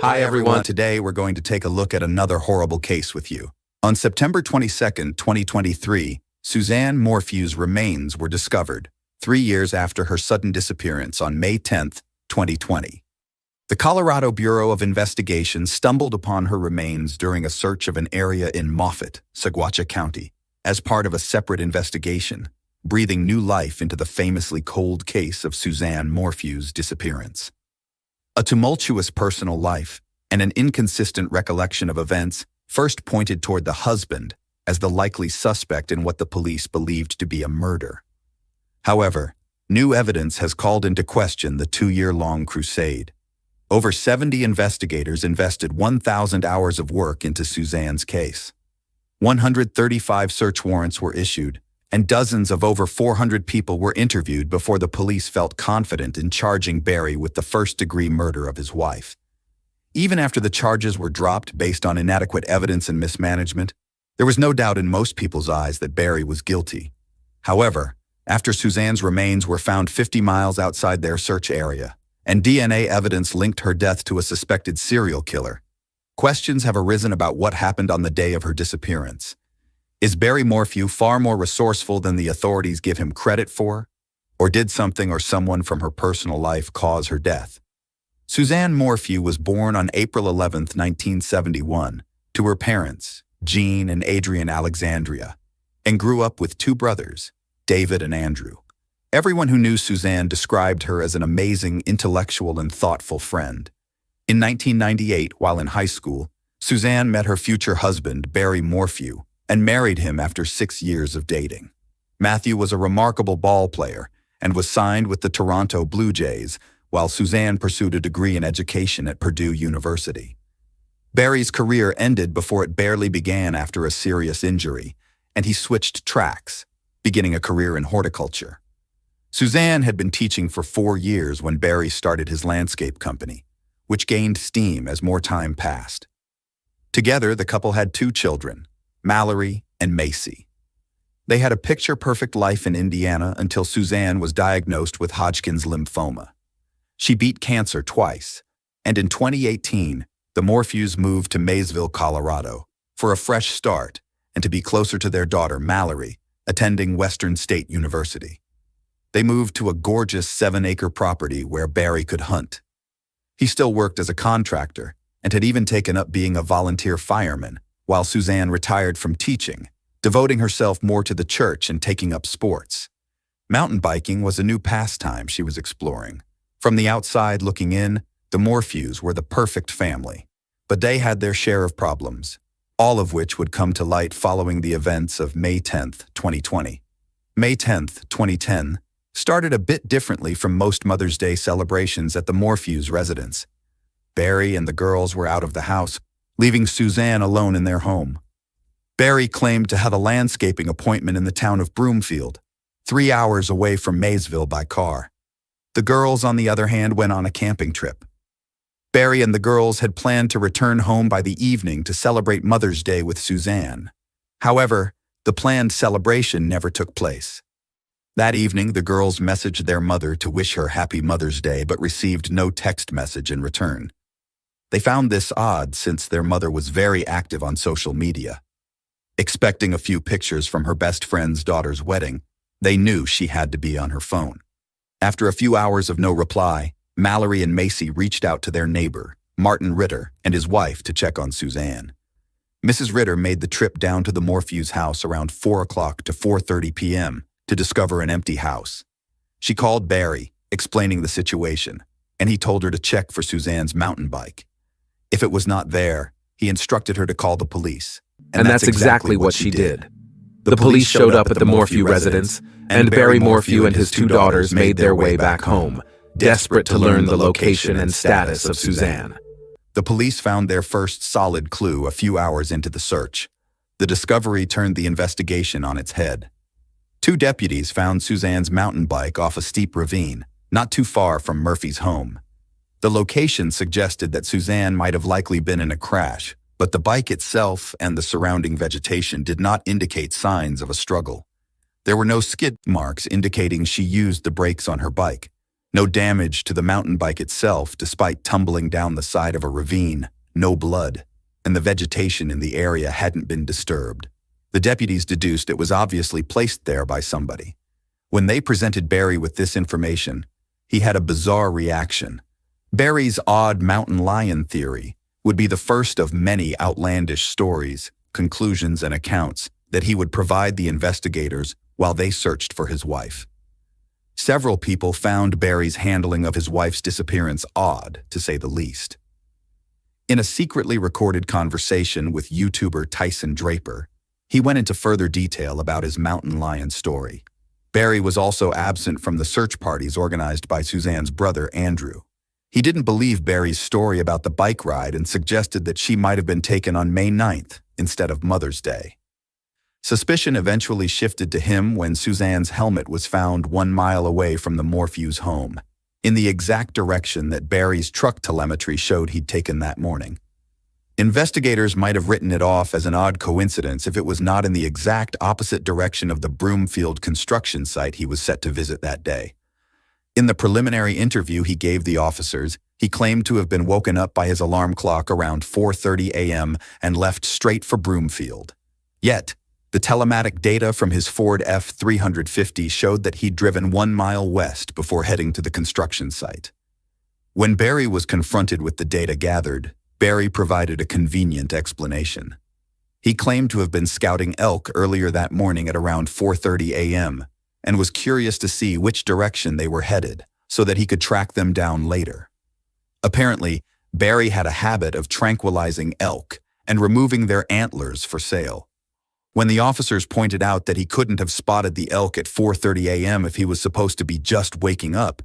Hi everyone, today we're going to take a look at another horrible case with you. On September 22, 2023, Suzanne Morphew's remains were discovered, 3 years after her sudden disappearance on May 10, 2020. The Colorado Bureau of Investigation stumbled upon her remains during a search of an area in Moffett, Saguache County, as part of a separate investigation, breathing new life into the famously cold case of Suzanne Morphew's disappearance. A tumultuous personal life and an inconsistent recollection of events first pointed toward the husband as the likely suspect in what the police believed to be a murder. However, new evidence has called into question the 2-year-long crusade. Over 70 investigators invested 1,000 hours of work into Suzanne's case. 135 search warrants were issued, and dozens of over 400 people were interviewed before the police felt confident in charging Barry with the first-degree murder of his wife. Even after the charges were dropped based on inadequate evidence and mismanagement, there was no doubt in most people's eyes that Barry was guilty. However, after Suzanne's remains were found 50 miles outside their search area, and DNA evidence linked her death to a suspected serial killer, questions have arisen about what happened on the day of her disappearance. Is Barry Morphew far more resourceful than the authorities give him credit for? Or did something or someone from her personal life cause her death? Suzanne Morphew was born on April 11, 1971, to her parents, Jean and Adrian Alexandria, and grew up with 2 brothers, David and Andrew. Everyone who knew Suzanne described her as an amazing, intellectual, and thoughtful friend. In 1998, while in high school, Suzanne met her future husband, Barry Morphew, and married him after 6 years of dating. Matthew was a remarkable ball player and was signed with the Toronto Blue Jays, while Suzanne pursued a degree in education at Purdue University. Barry's career ended before it barely began after a serious injury, and he switched tracks, beginning a career in horticulture. Suzanne had been teaching for 4 years when Barry started his landscape company, which gained steam as more time passed. Together, the couple had 2 children, Mallory and Macy. They had a picture-perfect life in Indiana until Suzanne was diagnosed with Hodgkin's lymphoma. She beat cancer twice, and in 2018, the Morphews moved to Maysville, Colorado, for a fresh start and to be closer to their daughter, Mallory, attending Western State University. They moved to a gorgeous 7-acre property where Barry could hunt. He still worked as a contractor and had even taken up being a volunteer fireman, while Suzanne retired from teaching, devoting herself more to the church and taking up sports. Mountain biking was a new pastime she was exploring. From the outside looking in, the Morphews were the perfect family, but they had their share of problems, all of which would come to light following the events of May 10, 2020. May 10, 2010, started a bit differently from most Mother's Day celebrations at the Morphews' residence. Barry and the girls were out of the house, leaving Suzanne alone in their home. Barry claimed to have a landscaping appointment in the town of Broomfield, 3 hours away from Maysville by car. The girls, on the other hand, went on a camping trip. Barry and the girls had planned to return home by the evening to celebrate Mother's Day with Suzanne. However, the planned celebration never took place. That evening, the girls messaged their mother to wish her Happy Mother's Day but received no text message in return. They found this odd since their mother was very active on social media. Expecting a few pictures from her best friend's daughter's wedding, they knew she had to be on her phone. After a few hours of no reply, Mallory and Macy reached out to their neighbor, Martin Ritter, and his wife to check on Suzanne. Mrs. Ritter made the trip down to the Morphews' house around 4 o'clock to 4:30 p.m. to discover an empty house. She called Barry, explaining the situation, and he told her to check for Suzanne's mountain bike. If it was not there, he instructed her to call the police. And that's exactly what she did. The police showed up at the Morphew residence, and Barry Morphew and his 2 daughters made their way back home, desperate to learn the location and status of Suzanne. The police found their first solid clue a few hours into the search. The discovery turned the investigation on its head. 2 deputies found Suzanne's mountain bike off a steep ravine, not too far from Murphy's home. The location suggested that Suzanne might have likely been in a crash, but the bike itself and the surrounding vegetation did not indicate signs of a struggle. There were no skid marks indicating she used the brakes on her bike. No damage to the mountain bike itself despite tumbling down the side of a ravine, no blood, and the vegetation in the area hadn't been disturbed. The deputies deduced it was obviously placed there by somebody. When they presented Barry with this information, he had a bizarre reaction. Barry's odd mountain lion theory would be the first of many outlandish stories, conclusions, and accounts that he would provide the investigators while they searched for his wife. Several people found Barry's handling of his wife's disappearance odd, to say the least. In a secretly recorded conversation with YouTuber Tyson Draper, he went into further detail about his mountain lion story. Barry was also absent from the search parties organized by Suzanne's brother, Andrew. He didn't believe Barry's story about the bike ride and suggested that she might have been taken on May 9th instead of Mother's Day. Suspicion eventually shifted to him when Suzanne's helmet was found 1 mile away from the Morphew's home, in the exact direction that Barry's truck telemetry showed he'd taken that morning. Investigators might have written it off as an odd coincidence if it was not in the exact opposite direction of the Broomfield construction site he was set to visit that day. In the preliminary interview he gave the officers, he claimed to have been woken up by his alarm clock around 4:30 a.m. and left straight for Broomfield. Yet, the telematic data from his Ford F-350 showed that he'd driven 1 mile west before heading to the construction site. When Barry was confronted with the data gathered, Barry provided a convenient explanation. He claimed to have been scouting elk earlier that morning at around 4:30 a.m. and was curious to see which direction they were headed so that he could track them down later. Apparently, Barry had a habit of tranquilizing elk and removing their antlers for sale. When the officers pointed out that he couldn't have spotted the elk at 4:30 a.m. if he was supposed to be just waking up,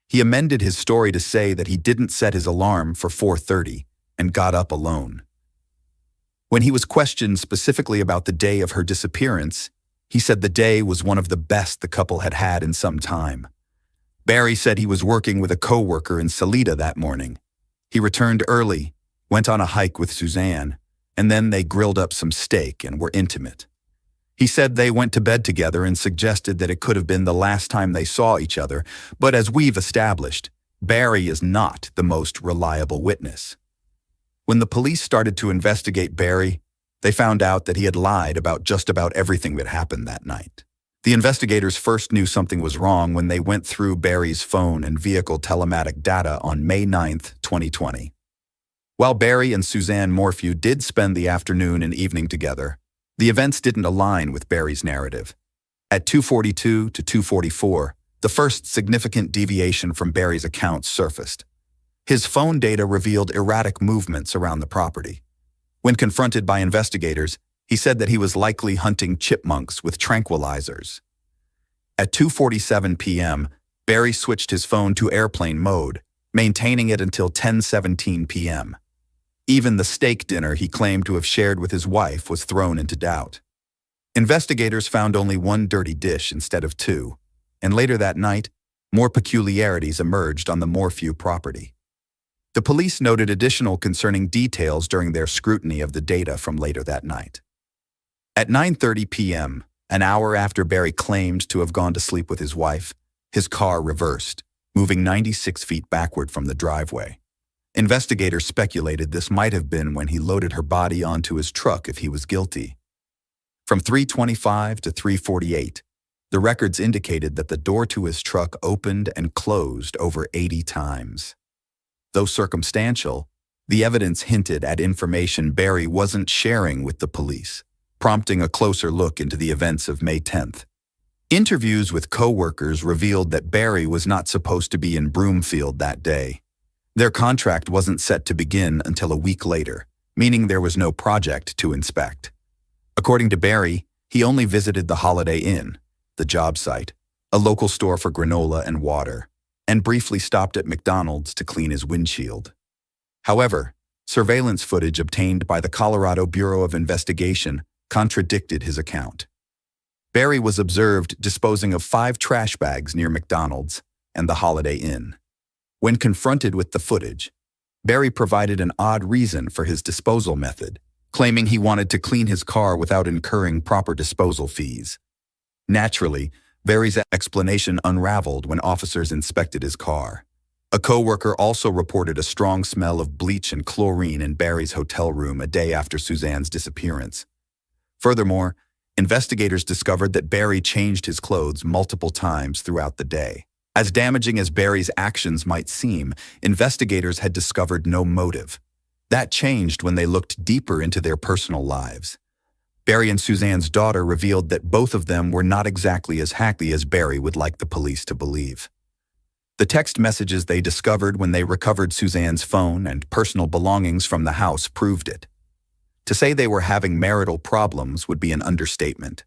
he amended his story to say that he didn't set his alarm for 4:30 and got up alone. When he was questioned specifically about the day of her disappearance, he said the day was one of the best the couple had had in some time. Barry said he was working with a coworker in Salida that morning. He returned early, went on a hike with Suzanne, and then they grilled up some steak and were intimate. He said they went to bed together and suggested that it could have been the last time they saw each other, but as we've established, Barry is not the most reliable witness. When the police started to investigate Barry, they found out that he had lied about just about everything that happened that night. The investigators first knew something was wrong when they went through Barry's phone and vehicle telematic data on May 9th, 2020. While Barry and Suzanne Morphew did spend the afternoon and evening together, the events didn't align with Barry's narrative. At 2:42 to 2:44, the first significant deviation from Barry's account surfaced. His phone data revealed erratic movements around the property. When confronted by investigators, he said that he was likely hunting chipmunks with tranquilizers. At 2:47 p.m., Barry switched his phone to airplane mode, maintaining it until 10:17 p.m. Even the steak dinner he claimed to have shared with his wife was thrown into doubt. Investigators found only one dirty dish instead of two, and later that night, more peculiarities emerged on the Morphew property. The police noted additional concerning details during their scrutiny of the data from later that night. At 9:30 p.m., an hour after Barry claimed to have gone to sleep with his wife, his car reversed, moving 96 feet backward from the driveway. Investigators speculated this might have been when he loaded her body onto his truck if he was guilty. From 3:25 to 3:48, the records indicated that the door to his truck opened and closed over 80 times. Though circumstantial, the evidence hinted at information Barry wasn't sharing with the police, prompting a closer look into the events of May 10th. Interviews with co-workers revealed that Barry was not supposed to be in Broomfield that day. Their contract wasn't set to begin until a week later, meaning there was no project to inspect. According to Barry, he only visited the Holiday Inn, the job site, a local store for granola and water, and briefly stopped at McDonald's to clean his windshield. However, surveillance footage obtained by the Colorado Bureau of Investigation contradicted his account. Barry was observed disposing of 5 trash bags near McDonald's and the Holiday Inn. When confronted with the footage, Barry provided an odd reason for his disposal method, claiming he wanted to clean his car without incurring proper disposal fees. Naturally, Barry's explanation unraveled when officers inspected his car. A co-worker also reported a strong smell of bleach and chlorine in Barry's hotel room a day after Suzanne's disappearance. Furthermore, investigators discovered that Barry changed his clothes multiple times throughout the day. As damaging as Barry's actions might seem, investigators had discovered no motive. That changed when they looked deeper into their personal lives. Barry and Suzanne's daughter revealed that both of them were not exactly as happy as Barry would like the police to believe. The text messages they discovered when they recovered Suzanne's phone and personal belongings from the house proved it. To say they were having marital problems would be an understatement.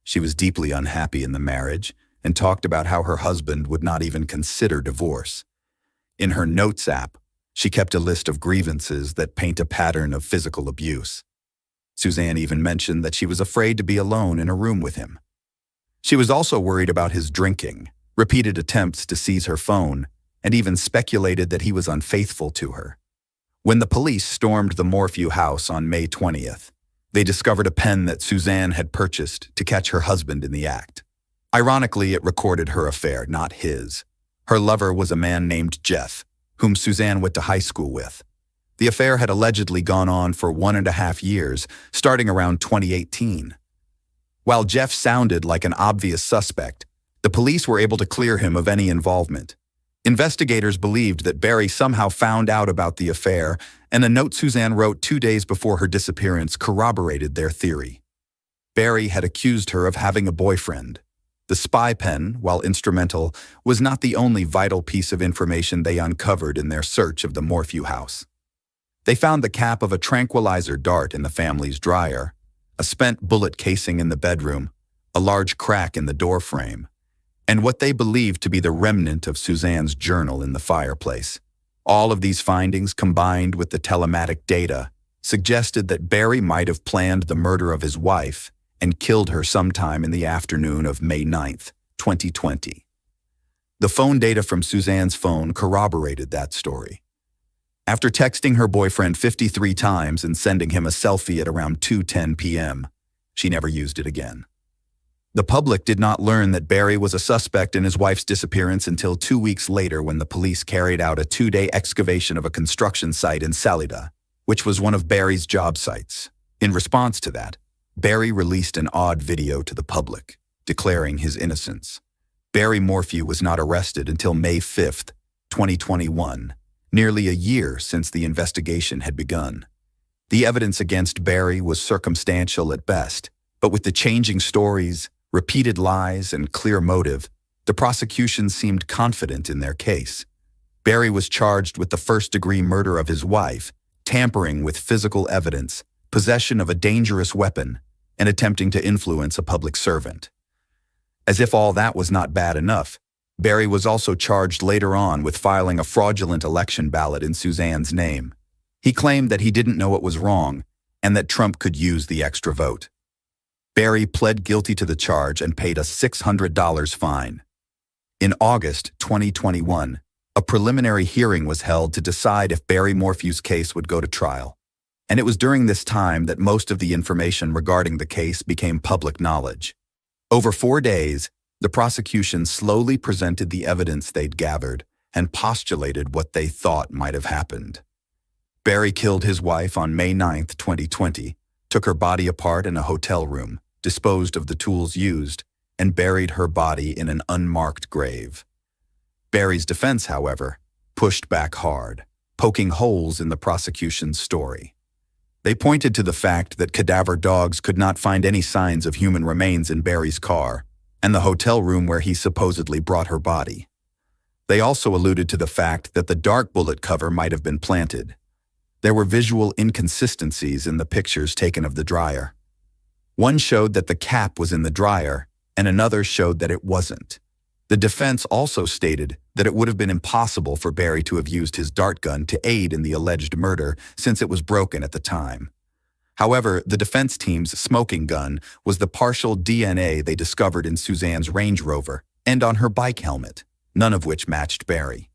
She was deeply unhappy in the marriage and talked about how her husband would not even consider divorce. In her notes app, she kept a list of grievances that paint a pattern of physical abuse. Suzanne even mentioned that she was afraid to be alone in a room with him. She was also worried about his drinking, repeated attempts to seize her phone, and even speculated that he was unfaithful to her. When the police stormed the Morphew house on May 20th, they discovered a pen that Suzanne had purchased to catch her husband in the act. Ironically, it recorded her affair, not his. Her lover was a man named Jeff, whom Suzanne went to high school with. The affair had allegedly gone on for 1.5 years, starting around 2018. While Jeff sounded like an obvious suspect, the police were able to clear him of any involvement. Investigators believed that Barry somehow found out about the affair, and a note Suzanne wrote 2 days before her disappearance corroborated their theory. Barry had accused her of having a boyfriend. The spy pen, while instrumental, was not the only vital piece of information they uncovered in their search of the Morphew house. They found the cap of a tranquilizer dart in the family's dryer, a spent bullet casing in the bedroom, a large crack in the door frame, and what they believed to be the remnant of Suzanne's journal in the fireplace. All of these findings, combined with the telematic data, suggested that Barry might have planned the murder of his wife and killed her sometime in the afternoon of May 9th, 2020. The phone data from Suzanne's phone corroborated that story. After texting her boyfriend 53 times and sending him a selfie at around 2:10 p.m., she never used it again. The public did not learn that Barry was a suspect in his wife's disappearance until 2 weeks later when the police carried out a 2-day excavation of a construction site in Salida, which was one of Barry's job sites. In response to that, Barry released an odd video to the public, declaring his innocence. Barry Morphew was not arrested until May 5th, 2021, nearly a year since the investigation had begun. The evidence against Barry was circumstantial at best, but with the changing stories, repeated lies, and clear motive, the prosecution seemed confident in their case. Barry was charged with the first-degree murder of his wife, tampering with physical evidence, possession of a dangerous weapon, and attempting to influence a public servant. As if all that was not bad enough, Barry was also charged later on with filing a fraudulent election ballot in Suzanne's name. He claimed that he didn't know it was wrong and that Trump could use the extra vote. Barry pled guilty to the charge and paid a $600 fine. In August 2021, a preliminary hearing was held to decide if Barry Morphew's case would go to trial. And it was during this time that most of the information regarding the case became public knowledge. Over 4 days, the prosecution slowly presented the evidence they'd gathered and postulated what they thought might have happened. Barry killed his wife on May 9, 2020, took her body apart in a hotel room, disposed of the tools used, and buried her body in an unmarked grave. Barry's defense, however, pushed back hard, poking holes in the prosecution's story. They pointed to the fact that cadaver dogs could not find any signs of human remains in Barry's car and the hotel room where he supposedly brought her body. They also alluded to the fact that the dark bullet cover might have been planted. There were visual inconsistencies in the pictures taken of the dryer. One showed that the cap was in the dryer, and another showed that it wasn't. The defense also stated that it would have been impossible for Barry to have used his dart gun to aid in the alleged murder since it was broken at the time. However, the defense team's smoking gun was the partial DNA they discovered in Suzanne's Range Rover and on her bike helmet, none of which matched Barry.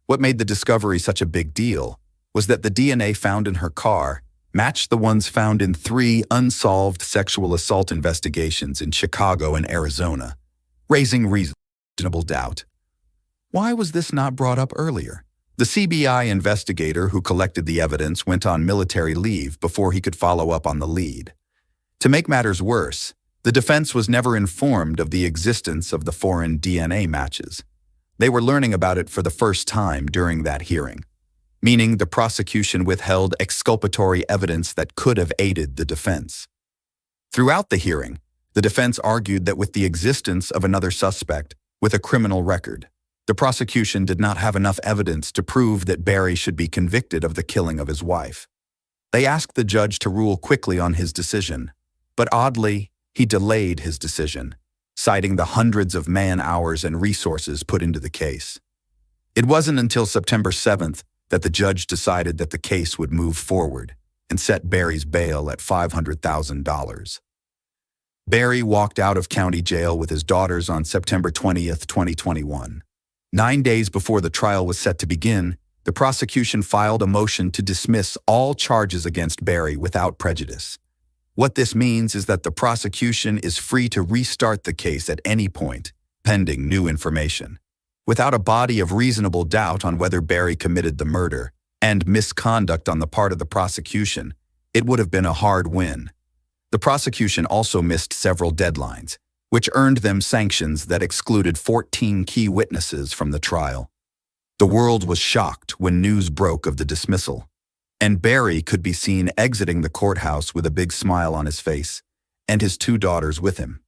What made the discovery such a big deal was that the DNA found in her car matched the ones found in 3 unsolved sexual assault investigations in Chicago and Arizona. raising reasonable doubt. Why was this not brought up earlier? The CBI investigator who collected the evidence went on military leave before he could follow up on the lead. To make matters worse, the defense was never informed of the existence of the foreign DNA matches. They were learning about it for the first time during that hearing, meaning the prosecution withheld exculpatory evidence that could have aided the defense. Throughout the hearing, the defense argued that with the existence of another suspect with a criminal record, the prosecution did not have enough evidence to prove that Barry should be convicted of the killing of his wife. They asked the judge to rule quickly on his decision, but oddly, he delayed his decision, citing the hundreds of man-hours and resources put into the case. It wasn't until September 7th that the judge decided that the case would move forward and set Barry's bail at $500,000. Barry walked out of county jail with his daughters on September 20th, 2021. 9 days before the trial was set to begin, the prosecution filed a motion to dismiss all charges against Barry without prejudice. What this means is that the prosecution is free to restart the case at any point, pending new information. Without a body of reasonable doubt on whether Barry committed the murder and misconduct on the part of the prosecution, it would have been a hard win. The prosecution also missed several deadlines, which earned them sanctions that excluded 14 key witnesses from the trial. The world was shocked when news broke of the dismissal, and Barry could be seen exiting the courthouse with a big smile on his face, and his 2 daughters with him.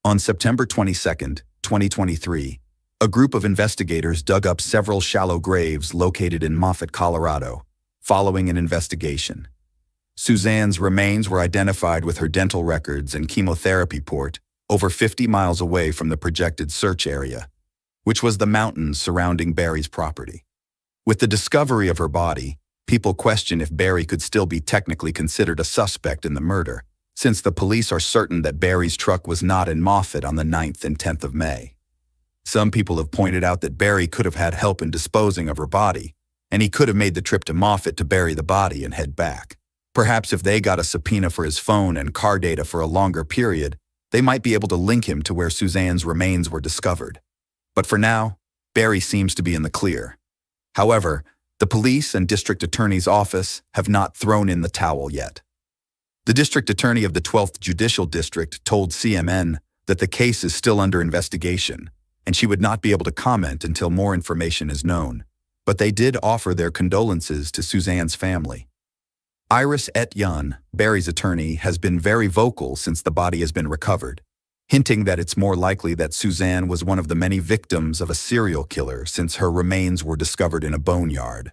On September 22nd, 2023, a group of investigators dug up several shallow graves located in Moffat, Colorado, following an investigation. Suzanne's remains were identified with her dental records and chemotherapy port over 50 miles away from the projected search area, which was the mountains surrounding Barry's property. With the discovery of her body, people question if Barry could still be technically considered a suspect in the murder, since the police are certain that Barry's truck was not in Moffat on the 9th and 10th of May. Some people have pointed out that Barry could have had help in disposing of her body, and he could have made the trip to Moffat to bury the body and head back. Perhaps if they got a subpoena for his phone and car data for a longer period, they might be able to link him to where Suzanne's remains were discovered. But for now, Barry seems to be in the clear. However, the police and district attorney's office have not thrown in the towel yet. The district attorney of the 12th Judicial District told CMN that the case is still under investigation, and she would not be able to comment until more information is known. But they did offer their condolences to Suzanne's family. Iris Etienne, Barry's attorney, has been very vocal since the body has been recovered, hinting that it's more likely that Suzanne was one of the many victims of a serial killer since her remains were discovered in a boneyard.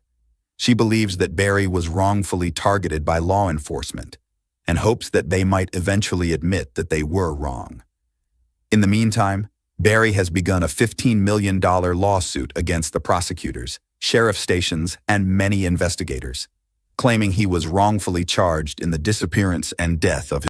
She believes that Barry was wrongfully targeted by law enforcement and hopes that they might eventually admit that they were wrong. In the meantime, Barry has begun a $15 million lawsuit against the prosecutors, sheriff stations, and many investigators, claiming he was wrongfully charged in the disappearance and death of